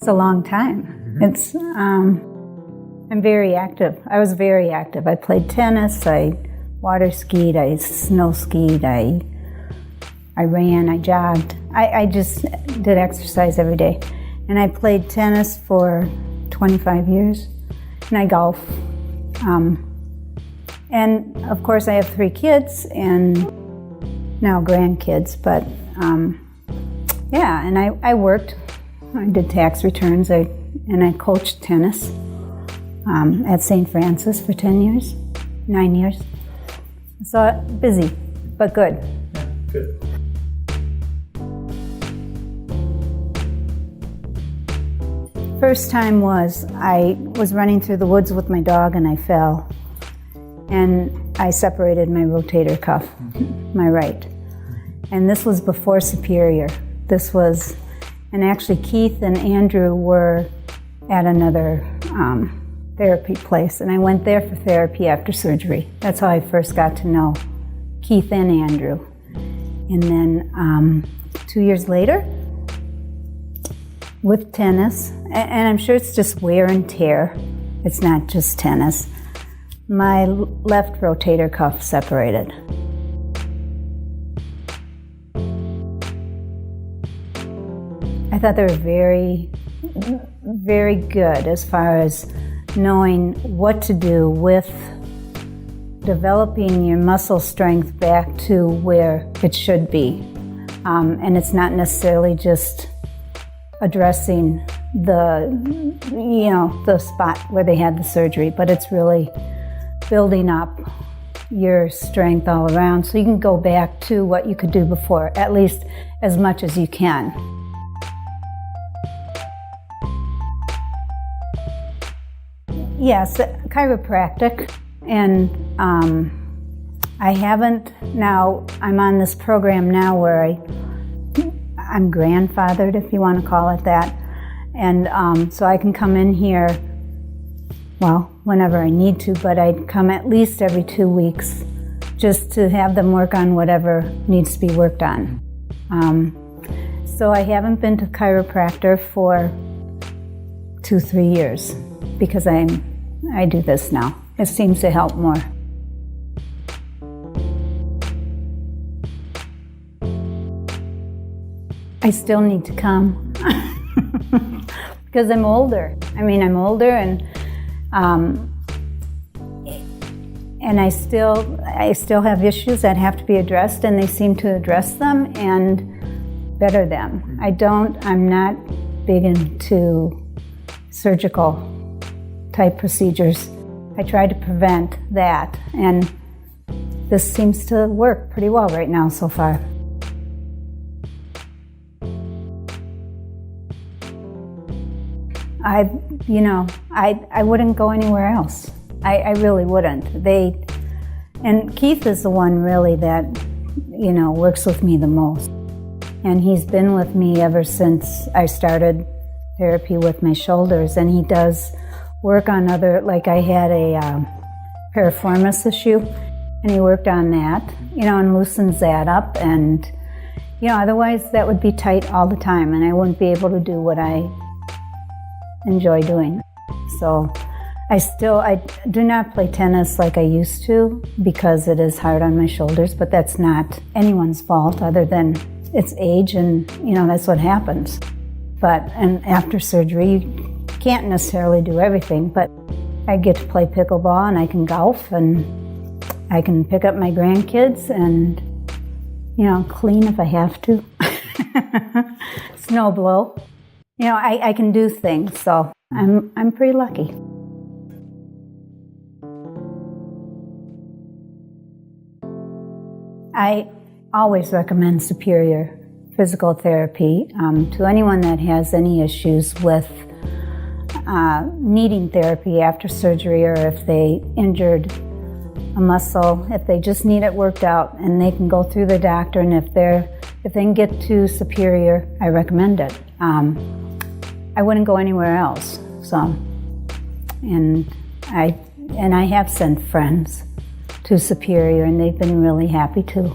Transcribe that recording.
It's a long time. It's I'm very active. I was very active. I played tennis, I water skied, I snow skied, I ran, I jogged. I just did exercise every day. And I played tennis for 25 years, and I golf. And of course I have 3 kids and now grandkids, but yeah, and I worked. I did tax returns, and I coached tennis at St. Francis for 9 years. So busy, but good. Yeah, good. First time was I was running through the woods with my dog and I fell, and I separated my rotator cuff, my right. And this was before Superior. And actually Keith and Andrew were at another therapy place, and I went there for therapy after surgery. That's how I first got to know Keith and Andrew. And then 2 years later, with tennis, and I'm sure it's just wear and tear, it's not just tennis, my left rotator cuff separated. I thought they were very, very good as far as knowing what to do with developing your muscle strength back to where it should be. And it's not necessarily just addressing the spot where they had the surgery, but it's really building up your strength all around so you can go back to what you could do before, at least as much as you can. Yes, chiropractic, and I haven't, now I'm on this program now where I'm grandfathered, if you want to call it that, and so I can come in here, well, whenever I need to, but I'd come at least every 2 weeks just to have them work on whatever needs to be worked on. So I haven't been to chiropractor for 2-3 years because I do this now. It seems to help more. I still need to come because I'm older. I'm older, and I still have issues that have to be addressed, and they seem to address them and better them. I'm not big into surgical type procedures. I try to prevent that, and this seems to work pretty well right now so far. I wouldn't go anywhere else. I really wouldn't. And Keith is the one really that, works with me the most. And he's been with me ever since I started therapy with my shoulders, and he does work on like I had a piriformis issue, and he worked on that, and loosens that up, and, otherwise that would be tight all the time, and I wouldn't be able to do what I enjoy doing. So I do not play tennis like I used to because it is hard on my shoulders, but that's not anyone's fault other than it's age, and that's what happens. And after surgery, you can't necessarily do everything, but I get to play pickleball, and I can golf, and I can pick up my grandkids and, clean if I have to. Snow blow. I can do things, so I'm pretty lucky. I always recommend Superior Physical Therapy to anyone that has any issues with needing therapy after surgery, or if they injured a muscle, if they just need it worked out, and they can go through the doctor, and if they can get to Superior, I recommend it. I wouldn't go anywhere else. And I have sent friends to Superior, and they've been really happy too.